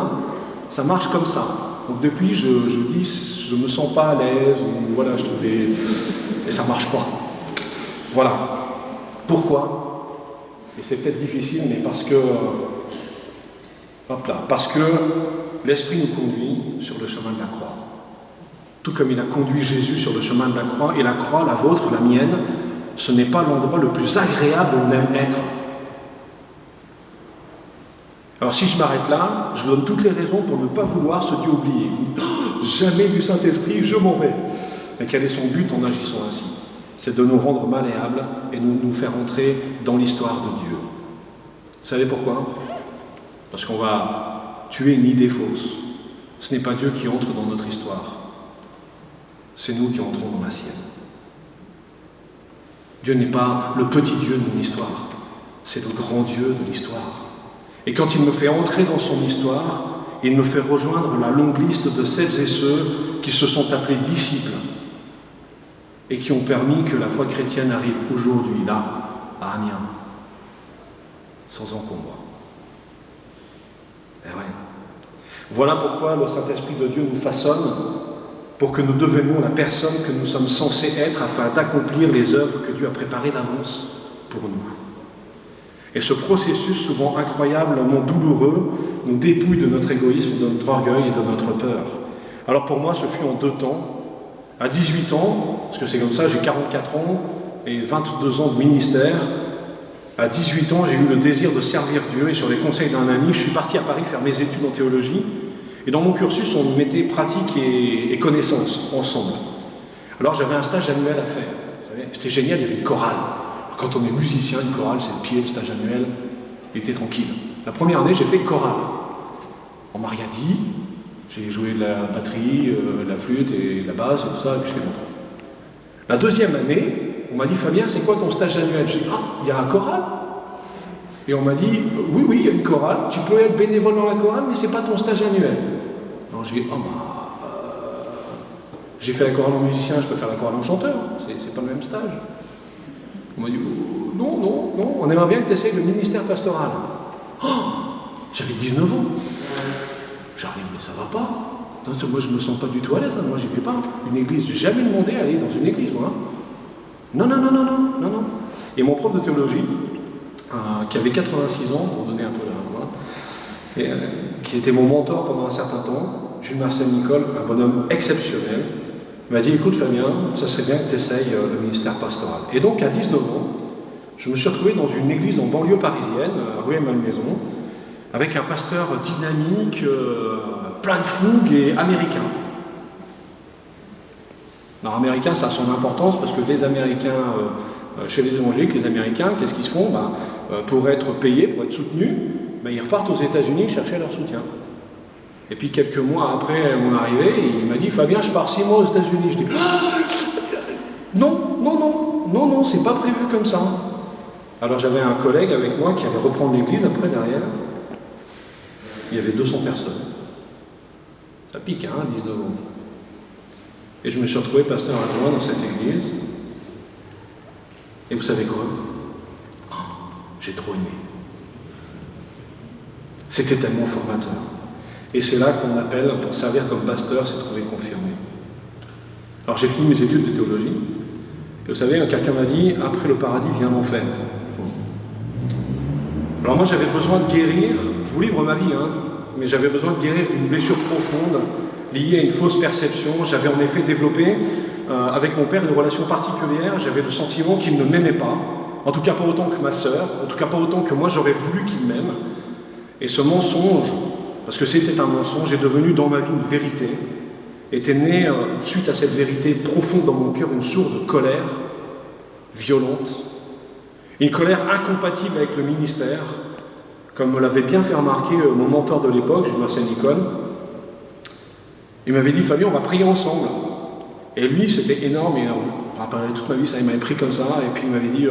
Ça marche comme ça. Donc depuis, je dis je ne me sens pas à l'aise, ou voilà, je trouve et ça ne marche pas. Voilà. Pourquoi? Et c'est peut-être difficile, mais parce que l'Esprit nous conduit sur le chemin de la croix. Tout comme il a conduit Jésus sur le chemin de la croix, et la croix, la vôtre, la mienne, ce n'est pas l'endroit le plus agréable où on aime être. Alors si je m'arrête là, je vous donne toutes les raisons pour ne pas vouloir ce Dieu oublié. Jamais du Saint-Esprit, je m'en vais. Mais quel est son but en agissant ainsi? C'est de nous rendre malléables et de nous faire entrer dans l'histoire de Dieu. Vous savez pourquoi? Parce qu'on va tuer une idée fausse. Ce n'est pas Dieu qui entre dans notre histoire. C'est nous qui entrons dans la sienne. Dieu n'est pas le petit Dieu de mon histoire, c'est le grand Dieu de l'histoire. Et quand il me fait entrer dans son histoire, il me fait rejoindre la longue liste de celles et ceux qui se sont appelés disciples et qui ont permis que la foi chrétienne arrive aujourd'hui, là, à Amiens, sans encombre. Eh ouais. Voilà pourquoi le Saint-Esprit de Dieu nous façonne pour que nous devenions la personne que nous sommes censés être afin d'accomplir les œuvres que Dieu a préparées d'avance pour nous. Et ce processus, souvent incroyablement douloureux, nous dépouille de notre égoïsme, de notre orgueil et de notre peur. Alors pour moi, ce fut en 2 temps. À 18 ans, parce que c'est comme ça, j'ai 44 ans et 22 ans de ministère. À 18 ans, j'ai eu le désir de servir Dieu et sur les conseils d'un ami, je suis parti à Paris faire mes études en théologie. Et dans mon cursus, on mettait pratique et connaissance ensemble. Alors j'avais un stage annuel à faire. Vous savez, c'était génial, il y avait une chorale. Quand on est musicien, une chorale, c'est le pied, le stage annuel. Il était tranquille. La première année, j'ai fait chorale. On m'a rien dit. J'ai joué de la batterie, la flûte et la basse et tout ça, et puis j'étais content. La deuxième année, on m'a dit, Fabien, c'est quoi ton stage annuel? J'ai dit, ah, il y a un choral. Et on m'a dit, oui, oui, il y a une chorale, tu peux être bénévole dans la chorale, mais c'est pas ton stage annuel. Alors j'ai dit, oh j'ai fait la chorale en musicien, je peux faire la chorale en chanteur, c'est pas le même stage. On m'a dit, oh, non, non, non, on aimerait bien que tu essayes le ministère pastoral. Oh, j'avais 19 ans. J'arrive, mais ça va pas. Non, moi, je me sens pas du tout à l'aise, hein. Moi, j'y vais pas. Une église, j'ai jamais demandé à aller dans une église, moi. Non, non, non, non, non, non, non. Et mon prof de théologie, qui avait 86 ans, pour donner un peu la qui était mon mentor pendant un certain temps, Jules Marcel Nicole, un bonhomme exceptionnel, m'a dit, écoute Fabien, ça serait bien que tu essayes le ministère pastoral. Et donc, à 19 ans, je me suis retrouvé dans une église en banlieue parisienne, rue Malmaison, avec un pasteur dynamique, plein de fougue et américain. Alors, américain, ça a son importance parce que les Américains, chez les évangéliques, les Américains, qu'est-ce qu'ils se font? Pour être payés, pour être soutenus, ils repartent aux États-Unis chercher leur soutien. Et puis quelques mois après mon arrivée, il m'a dit, Fabien, je pars 6 mois aux États-Unis. Je dis, non, non, non, non, non, c'est pas prévu comme ça. Alors j'avais un collègue avec moi qui allait reprendre l'église après derrière. Il y avait 200 personnes. Ça pique, hein, 19 ans. Et je me suis retrouvé pasteur adjoint dans cette église. Et vous savez quoi? J'ai trop aimé. C'était tellement formateur. Et c'est là qu'on appelle, pour servir comme pasteur, c'est trouver confirmé. Alors j'ai fini mes études de théologie. Et vous savez, quelqu'un m'a dit, après le paradis vient l'enfer. Alors moi j'avais besoin de guérir, je vous livre ma vie, hein, mais j'avais besoin de guérir une blessure profonde liée à une fausse perception. J'avais en effet développé avec mon père une relation particulière. J'avais le sentiment qu'il ne m'aimait pas, en tout cas pas autant que ma sœur, en tout cas pas autant que moi j'aurais voulu qu'il m'aime. Et ce mensonge, parce que c'était un mensonge, est devenu dans ma vie une vérité, était né suite à cette vérité profonde dans mon cœur une source de colère violente, une colère incompatible avec le ministère, comme me l'avait bien fait remarquer mon mentor de l'époque, Jules Marcel Nicole. Il m'avait dit, Fabien, on va prier ensemble. Et lui, c'était énorme, et on m'a parlé toute ma vie, ça, il m'avait pris comme ça, et puis il m'avait dit,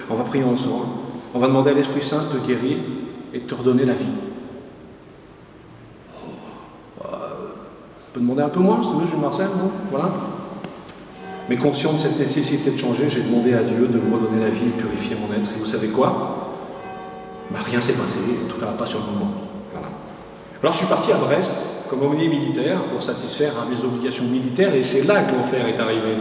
on va prier ensemble, on va demander à l'Esprit Saint de te guérir et de te redonner la vie. On peut demander un peu moins, si tu veux, Jules Marcel, non? Voilà. Mais conscient de cette nécessité de changer, j'ai demandé à Dieu de me redonner la vie et purifier mon être. Et vous savez quoi? Rien s'est passé, en tout cas pas sur le moment. Voilà. Alors je suis parti à Brest comme aumônier militaire pour satisfaire à mes obligations militaires, et c'est là que l'enfer est arrivé.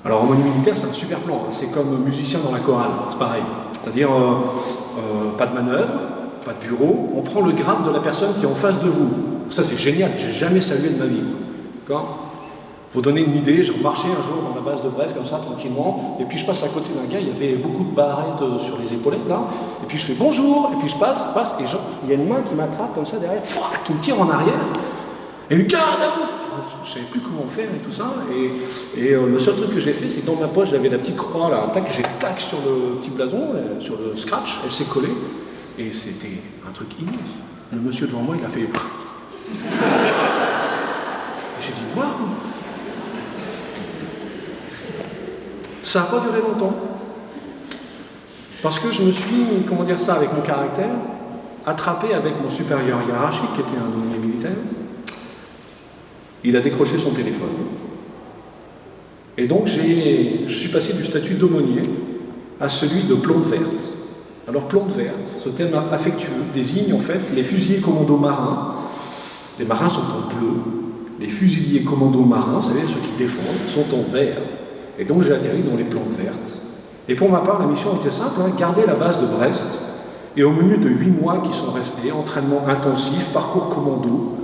Alors aumônier militaire, c'est un super plan, c'est comme musicien dans la chorale, c'est pareil. C'est-à-dire pas de manœuvre, pas de bureau, on prend le grade de la personne qui est en face de vous. Ça c'est génial, j'ai jamais salué de ma vie. D'accord? Vous donnez une idée, je marchais un jour dans la base de Brest, comme ça, tranquillement, et puis je passe à côté d'un gars, il y avait beaucoup de barrettes sur les épaulettes, là, et puis je fais bonjour, et puis je passe, et il y a une main qui m'attrape comme ça derrière, qui me tire en arrière, et une garde à vous. Je ne savais plus comment faire et tout ça, et le seul truc que j'ai fait, c'est que dans ma poche, j'avais la petite croix, là, tac, j'ai tac sur le petit blason, sur le scratch, elle s'est collée, et c'était un truc immense. Le monsieur devant moi, il a fait... Et j'ai dit, waouh! Ça n'a pas duré longtemps. Parce que je me suis, comment dire ça, avec mon caractère, attrapé avec mon supérieur hiérarchique, qui était un aumônier militaire. Il a décroché son téléphone. Et donc, je suis passé du statut d'aumônier à celui de plante verte. Alors, plante verte, ce terme affectueux, désigne en fait les fusiliers commandos marins. Les marins sont en bleu. Les fusiliers commandos marins, vous savez, ceux qui défendent, sont en vert. Et donc j'ai atterri dans les plantes vertes. Et pour ma part, la mission était simple, garder la base de Brest, et au menu de 8 mois qui sont restés, entraînement intensif, parcours commando,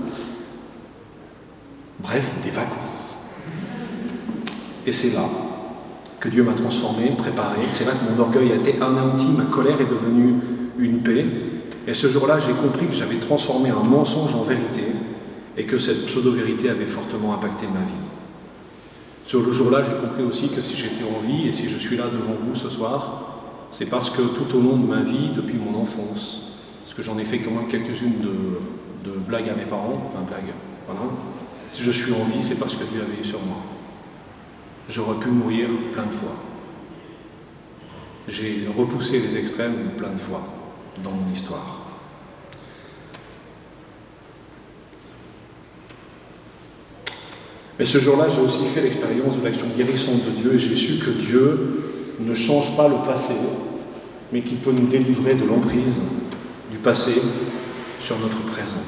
bref, des vacances. Et c'est là que Dieu m'a transformé, préparé. C'est là que mon orgueil a été anéanti, ma colère est devenue une paix. Et ce jour-là, j'ai compris que j'avais transformé un mensonge en vérité et que cette pseudo-vérité avait fortement impacté ma vie. Ce jour-là, j'ai compris aussi que si j'étais en vie et si je suis là devant vous ce soir, c'est parce que tout au long de ma vie, depuis mon enfance, parce que j'en ai fait quand même quelques-unes de blagues à mes parents, enfin blagues, voilà. Si je suis en vie, c'est parce que Dieu a veillé sur moi. J'aurais pu mourir plein de fois. J'ai repoussé les extrêmes plein de fois dans mon histoire. Mais ce jour-là, j'ai aussi fait l'expérience de l'action guérissante de Dieu et j'ai su que Dieu ne change pas le passé, mais qu'il peut nous délivrer de l'emprise du passé sur notre présent.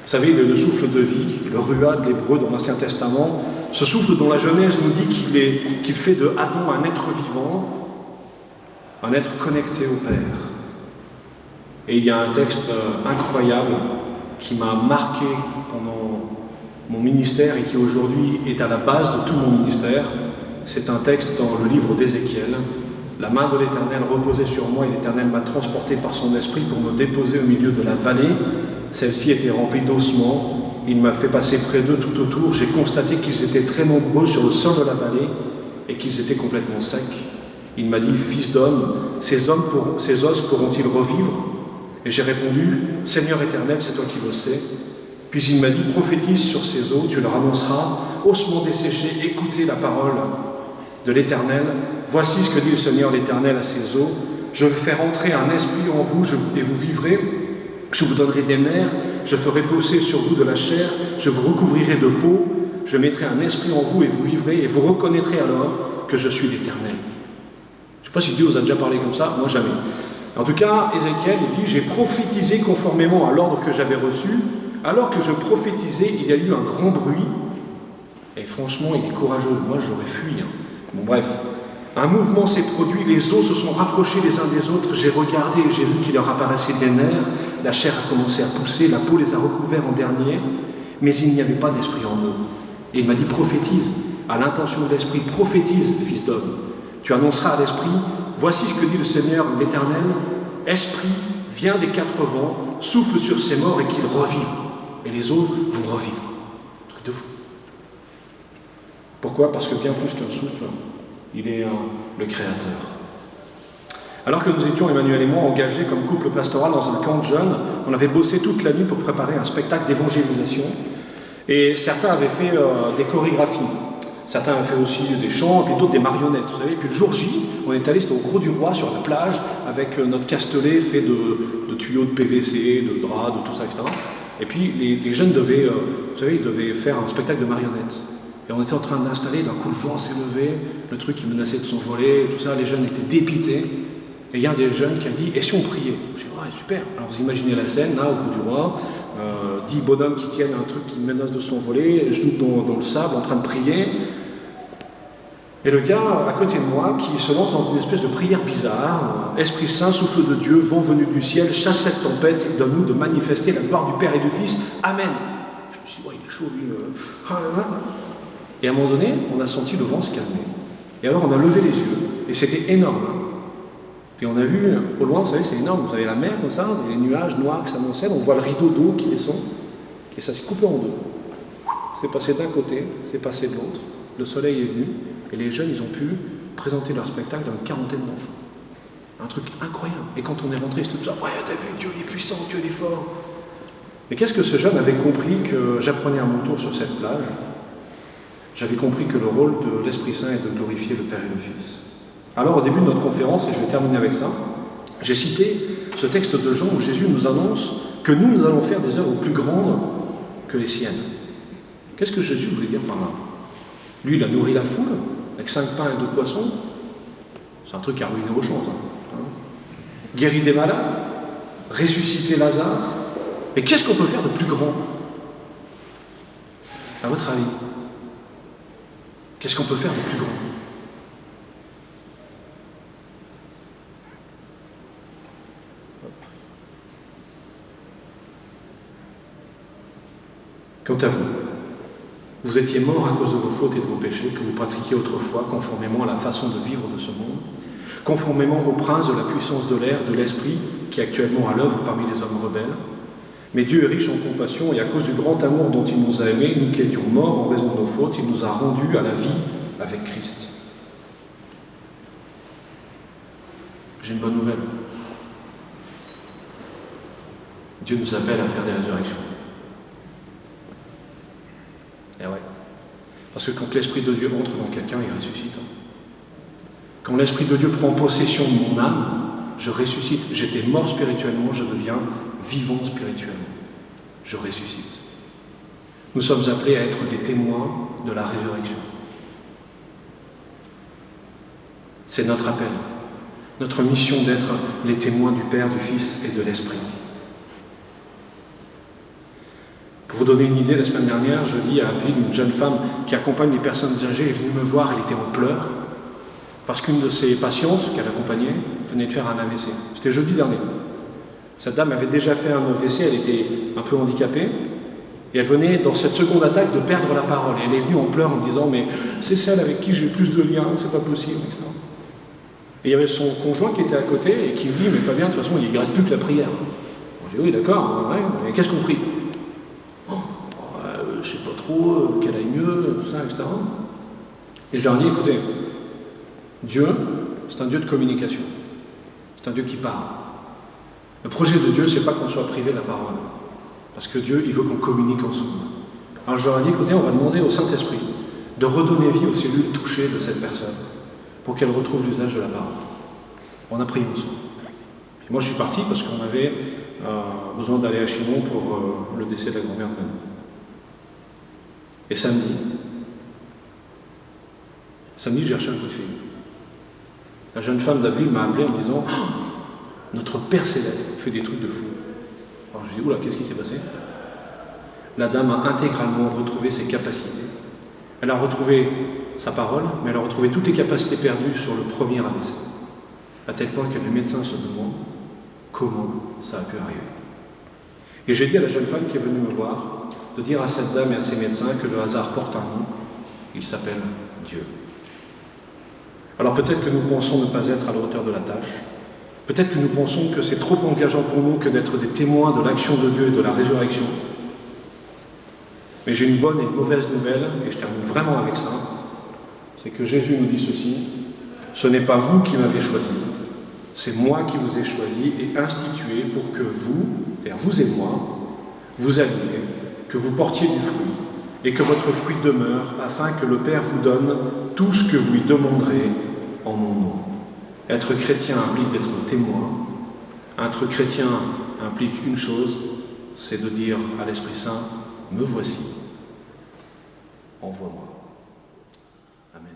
Vous savez, le souffle de vie, le ruach de l'hébreu dans l'Ancien Testament, ce souffle dont la Genèse nous dit qu'il fait de Adam un être vivant, un être connecté au Père. Et il y a un texte incroyable qui m'a marqué pendant mon ministère et qui aujourd'hui est à la base de tout mon ministère. C'est un texte dans le livre d'Ézéchiel. La main de l'Éternel reposait sur moi et l'Éternel m'a transporté par son esprit pour me déposer au milieu de la vallée. Celle-ci était remplie d'ossements. Il m'a fait passer près d'eux tout autour. J'ai constaté qu'ils étaient très nombreux sur le sol de la vallée et qu'ils étaient complètement secs. Il m'a dit, fils d'homme, ces os pourront-ils revivre? Et j'ai répondu, Seigneur éternel, c'est toi qui le sais. Puis il m'a dit, prophétise sur ces eaux, tu leur annonceras, ossements desséchés, écoutez la parole de l'Éternel. Voici ce que dit le Seigneur l'Éternel à ces eaux. Je vais faire entrer un esprit en vous et vous vivrez. Je vous donnerai des nerfs, je ferai pousser sur vous de la chair, je vous recouvrirai de peau, je mettrai un esprit en vous et vous vivrez, et vous reconnaîtrez alors que je suis l'Éternel. Je ne sais pas si Dieu vous a déjà parlé comme ça, moi jamais. En tout cas, Ézéchiel, il dit, j'ai prophétisé conformément à l'ordre que j'avais reçu. Alors que je prophétisais, il y a eu un grand bruit. Et franchement, il est courageux. Moi, j'aurais fui. Bon, bref. Un mouvement s'est produit, les os se sont rapprochés les uns des autres. J'ai regardé et j'ai vu qu'il leur apparaissait des nerfs. La chair a commencé à pousser, la peau les a recouverts en dernier. Mais il n'y avait pas d'esprit en eux. Et il m'a dit, prophétise. À l'intention de l'esprit, prophétise, fils d'homme. Tu annonceras à l'esprit, voici ce que dit le Seigneur l'Éternel. Esprit, viens des quatre vents, souffle sur ces morts et qu'ils revivent. Et les eaux vont revivre. Truc de fou. Pourquoi? Parce que bien plus qu'un souffle, il est le Créateur. Alors que nous étions, Emmanuel et moi, engagés comme couple pastoral dans un camp de jeunes, on avait bossé toute la nuit pour préparer un spectacle d'évangélisation. Et certains avaient fait des chorégraphies. Certains avaient fait aussi des chants, et puis d'autres des marionnettes. Vous savez. Et puis le jour J, on est allé, c'était au Gros du Roi, sur la plage, avec notre castelet fait de tuyaux de PVC, de draps, de tout ça, etc. Et puis les jeunes devaient, vous savez, ils devaient faire un spectacle de marionnettes. Et on était en train d'installer, d'un coup le vent s'est levé, le truc qui menaçait de s'envoler, tout ça, les jeunes étaient dépités. Et il y a un des jeunes qui a dit, et si on priait? J'ai dit, ouais, super. Alors vous imaginez la scène, là, au Gros du Roi, 10 bonhommes qui tiennent un truc qui menace de s'envoler, genoux dans le sable, en train de prier. Et le gars à côté de moi qui se lance dans une espèce de prière bizarre, Esprit Saint, souffle de Dieu, vent venu du ciel, chasse cette tempête et donne-nous de manifester la gloire du Père et du Fils. Amen. Je me suis dit, ouais, il est chaud lui. Et à un moment donné, on a senti le vent se calmer. Et alors on a levé les yeux, et c'était énorme. Et on a vu, au loin, vous savez, c'est énorme, vous avez la mer comme ça, les nuages noirs qui s'amoncellent, on voit le rideau d'eau qui descend, et ça s'est coupé en deux. C'est passé d'un côté, c'est passé de l'autre, le soleil est venu, et les jeunes, ils ont pu présenter leur spectacle dans une quarantaine d'enfants. Un truc incroyable. Et quand on est rentré, c'était tout ça, ouais, t'as vu, Dieu il est puissant, Dieu il est fort. Mais qu'est-ce que ce jeune avait compris que j'apprenais à mon tour sur cette plage? J'avais compris que le rôle de l'Esprit Saint est de glorifier le Père et le Fils. Alors, au début de notre conférence, et je vais terminer avec ça, j'ai cité ce texte de Jean où Jésus nous annonce que nous allons faire des œuvres plus grandes que les siennes. Qu'est-ce que Jésus voulait dire par là? Lui, il a nourri la foule avec 5 pains et 2 poissons. C'est un truc qui a ruiné aux choses. Guéri des malades, ressuscité Lazare. Mais qu'est-ce qu'on peut faire de plus grand? À votre avis? Qu'est-ce qu'on peut faire de plus grand? Quant à vous, Vous étiez morts à cause de vos fautes et de vos péchés, que vous pratiquiez autrefois, conformément à la façon de vivre de ce monde, conformément au prince de la puissance de l'air, de l'esprit, qui est actuellement à l'œuvre parmi les hommes rebelles. Mais Dieu est riche en compassion, et à cause du grand amour dont il nous a aimés, nous qui étions morts en raison de nos fautes, il nous a rendus à la vie avec Christ. J'ai une bonne nouvelle. Dieu nous appelle à faire des résurrections. Et ouais. Parce que quand l'Esprit de Dieu entre dans quelqu'un, il ressuscite. Quand l'Esprit de Dieu prend possession de mon âme, je ressuscite. J'étais mort spirituellement, je deviens vivant spirituellement. Je ressuscite. Nous sommes appelés à être des témoins de la résurrection. C'est notre appel. Notre mission d'être les témoins du Père, du Fils et de l'Esprit. Pour vous donner une idée, la semaine dernière, je dis à Abbeville, une jeune femme qui accompagne les personnes âgées est venue me voir, elle était en pleurs, parce qu'une de ses patientes qu'elle accompagnait venait de faire un AVC. C'était jeudi dernier. Cette dame avait déjà fait un AVC, elle était un peu handicapée, et elle venait dans cette seconde attaque de perdre la parole. Et elle est venue en pleurs en me disant « mais c'est celle avec qui j'ai le plus de liens, c'est pas possible, etc. » Et il y avait son conjoint qui était à côté et qui me dit « mais Fabien, de toute façon, il ne reste plus que la prière. » J'ai dit « oui, d'accord, ouais, mais qu'est-ce qu'on prie ?» Je ne sais pas trop, qu'elle aille mieux, tout ça, etc. Et je leur ai dit, écoutez, Dieu, c'est un Dieu de communication. C'est un Dieu qui parle. Le projet de Dieu, c'est pas qu'on soit privé de la parole. Parce que Dieu, il veut qu'on communique ensemble. Alors je leur ai dit, écoutez, on va demander au Saint-Esprit de redonner vie aux cellules touchées de cette personne pour qu'elle retrouve l'usage de la parole. On a prié ensemble. Et moi, je suis parti parce qu'on avait besoin d'aller à Chinon pour le décès de la grand-mère de Manu. Et samedi, j'ai reçu un coup de fil. La jeune femme d'Abbeville m'a appelé en me disant « Notre Père Céleste fait des trucs de fou. » Alors je lui ai dit « Oula, qu'est-ce qui s'est passé ?» La dame a intégralement retrouvé ses capacités. Elle a retrouvé sa parole, mais elle a retrouvé toutes les capacités perdues sur le premier AVC. À tel point que les médecins se demandent comment ça a pu arriver. Et j'ai dit à la jeune femme qui est venue me voir de dire à cette dame et à ses médecins que le hasard porte un nom, il s'appelle Dieu. Alors peut-être que nous pensons ne pas être à la hauteur de la tâche, peut-être que nous pensons que c'est trop engageant pour nous que d'être des témoins de l'action de Dieu et de la résurrection. Mais j'ai une bonne et une mauvaise nouvelle, et je termine vraiment avec ça, c'est que Jésus nous dit ceci, ce n'est pas vous qui m'avez choisi, c'est moi qui vous ai choisi et institué pour que vous, c'est-à-dire vous et moi, vous alliez, que vous portiez du fruit, et que votre fruit demeure, afin que le Père vous donne tout ce que vous lui demanderez en mon nom. Être chrétien implique d'être témoin. Être chrétien implique une chose, c'est de dire à l'Esprit Saint, me voici, envoie-moi. Amen.